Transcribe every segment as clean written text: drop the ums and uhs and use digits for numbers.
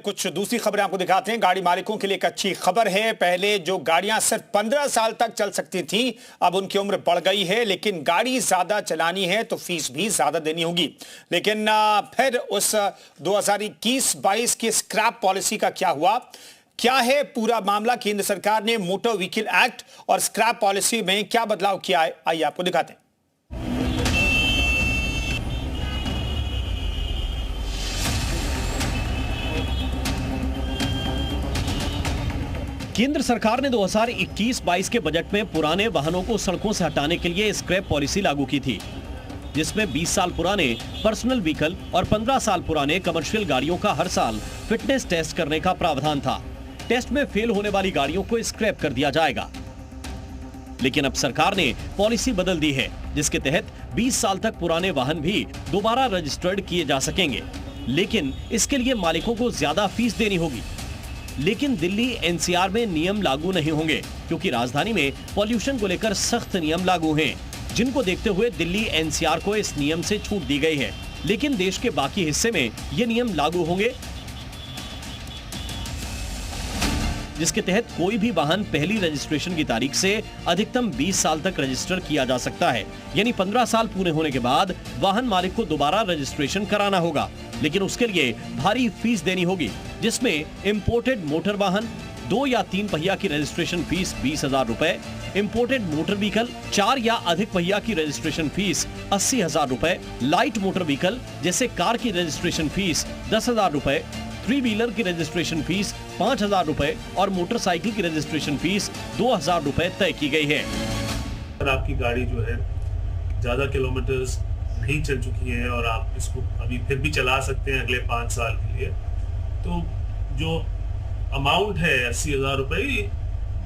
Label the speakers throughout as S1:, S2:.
S1: कुछ दूसरी खबरें आपको दिखाते हैं। गाड़ी मालिकों के लिए एक अच्छी खबर है। पहले जो गाड़ियां सिर्फ 15 साल तक चल सकती थी, अब उनकी उम्र बढ़ गई है, लेकिन गाड़ी ज्यादा चलानी है तो फीस भी ज्यादा देनी होगी। लेकिन फिर उस 2021-22 की स्क्रैप पॉलिसी का क्या हुआ, क्या है पूरा मामला? केंद्र सरकार ने मोटर व्हीकल एक्ट और स्क्रैप पॉलिसी में क्या बदलाव किया है, आइए आपको दिखाते हैं।
S2: केंद्र सरकार ने 2021-22 के बजट में पुराने वाहनों को सड़कों से हटाने के लिए स्क्रैप पॉलिसी लागू की थी, जिसमें 20 साल पुराने पर्सनल व्हीकल और 15 साल पुराने कमर्शियल गाड़ियों का हर साल फिटनेस टेस्ट करने का प्रावधान था। टेस्ट में फेल होने वाली गाड़ियों को स्क्रैप कर दिया जाएगा। लेकिन अब सरकार ने पॉलिसी बदल दी है, जिसके तहत 20 साल तक पुराने वाहन भी दोबारा रजिस्टर्ड किए जा सकेंगे, लेकिन इसके लिए मालिकों को ज्यादा फीस देनी होगी। लेकिन दिल्ली एनसीआर में नियम लागू नहीं होंगे, क्योंकि राजधानी में पॉल्यूशन को लेकर सख्त नियम लागू हैं, जिनको देखते हुए दिल्ली एनसीआर को इस नियम से छूट दी गई है। लेकिन देश के बाकी हिस्से में ये नियम लागू होंगे, जिसके तहत कोई भी वाहन पहली रजिस्ट्रेशन की तारीख से अधिकतम 20 साल तक रजिस्टर किया जा सकता है। यानी 15 साल पूरे होने के बाद वाहन मालिक को दोबारा रजिस्ट्रेशन कराना होगा, लेकिन उसके लिए भारी फीस देनी होगी, जिसमें इंपोर्टेड मोटर वाहन 2 या 3 पहिया की रजिस्ट्रेशन फीस 20,000 रुपए, इंपोर्टेड मोटर व्हीकल 4 या अधिक पहिया की रजिस्ट्रेशन फीस 80,000 रुपए, लाइट मोटर व्हीकल जैसे कार की रजिस्ट्रेशन फीस 10,000 रुपए, 3 व्हीलर की रजिस्ट्रेशन फीस 5,000 रुपए और मोटरसाइकिल की रजिस्ट्रेशन फीस 2,000 रुपए तय की गई है।
S3: अगर आपकी गाड़ी जो है ज्यादा किलोमीटर्स नहीं चल चुकी है और आप इसको अभी फिर भी चला सकते हैं अगले 5 साल के लिए, तो जो अमाउंट है 80,000 रुपए,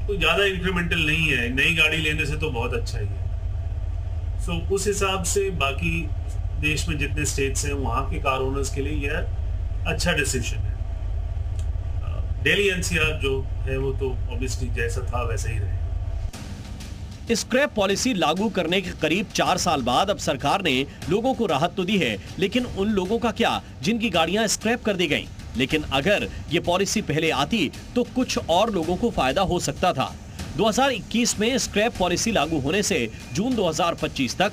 S3: कोई ज्यादा इंक्रीमेंटल नहीं है। नई गाड़ी लेने से तो बहुत अच्छा ही है। सो उस हिसाब से बाकी देश में जितने स्टेट्स हैं वहां के कार ओनर्स के लिए यह अच्छा डिसीजन है। दिल्ली एनसीआर जो है वो तो ऑब्वियसली जैसा था वैसे ही रहे।
S2: स्क्रैप पॉलिसी लागू करने के करीब 4 साल बाद अब सरकार ने लोगों को राहत तो दी है, लेकिन उन लोगों का क्या जिनकी गाड़ियां स्क्रैप कर दी गईं? लेकिन अगर ये पॉलिसी पहले आती तो कुछ और लोगों को फायदा हो सकता था। 2021 में स्क्रैप पॉलिसी लागू होने से जून 2025 तक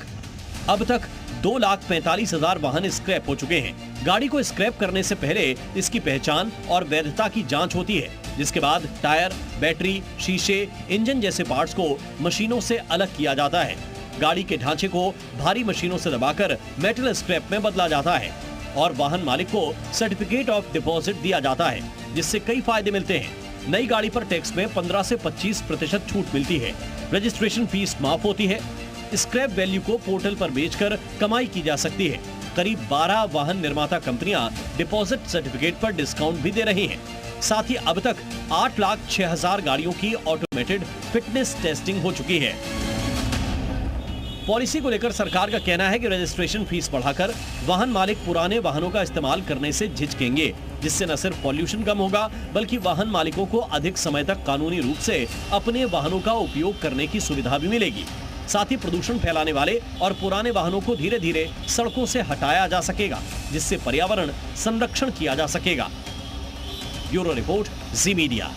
S2: अब तक 2,45,000 वाहन स्क्रैप हो चुके हैं। गाड़ी को स्क्रैप करने से पहले इसकी पहचान और वैधता की जांच होती है, जिसके बाद टायर, बैटरी, शीशे, इंजन जैसे पार्ट्स को मशीनों से अलग किया जाता है। गाड़ी के ढांचे को भारी मशीनों से दबाकर मेटल स्क्रैप में बदला जाता है और वाहन मालिक को सर्टिफिकेट ऑफ डिपॉजिट दिया जाता है, जिससे कई फायदे मिलते हैं। नई गाड़ी पर टैक्स में 15 से 25% छूट मिलती है। रजिस्ट्रेशन फीस माफ होती है। स्क्रैप वैल्यू को पोर्टल पर बेचकर कमाई की जा सकती है। करीब 12 वाहन निर्माता कंपनियां डिपॉजिट सर्टिफिकेट पर डिस्काउंट भी दे रही हैं। साथ ही अब तक 8,06,000 गाड़ियों की ऑटोमेटेड फिटनेस टेस्टिंग हो चुकी है। पॉलिसी को लेकर सरकार का कहना है कि रजिस्ट्रेशन फीस बढ़ाकर वाहन मालिक पुराने वाहनों का इस्तेमाल करने से झिझकेंगे, जिससे न सिर्फ पॉल्यूशन कम होगा, बल्कि वाहन मालिकों को अधिक समय तक कानूनी रूप से अपने वाहनों का उपयोग करने की सुविधा भी मिलेगी। साथ ही प्रदूषण फैलाने वाले और पुराने वाहनों को धीरे धीरे सड़कों से हटाया जा सकेगा, जिससे पर्यावरण संरक्षण किया जा सकेगा। ब्यूरो रिपोर्ट, जी मीडिया।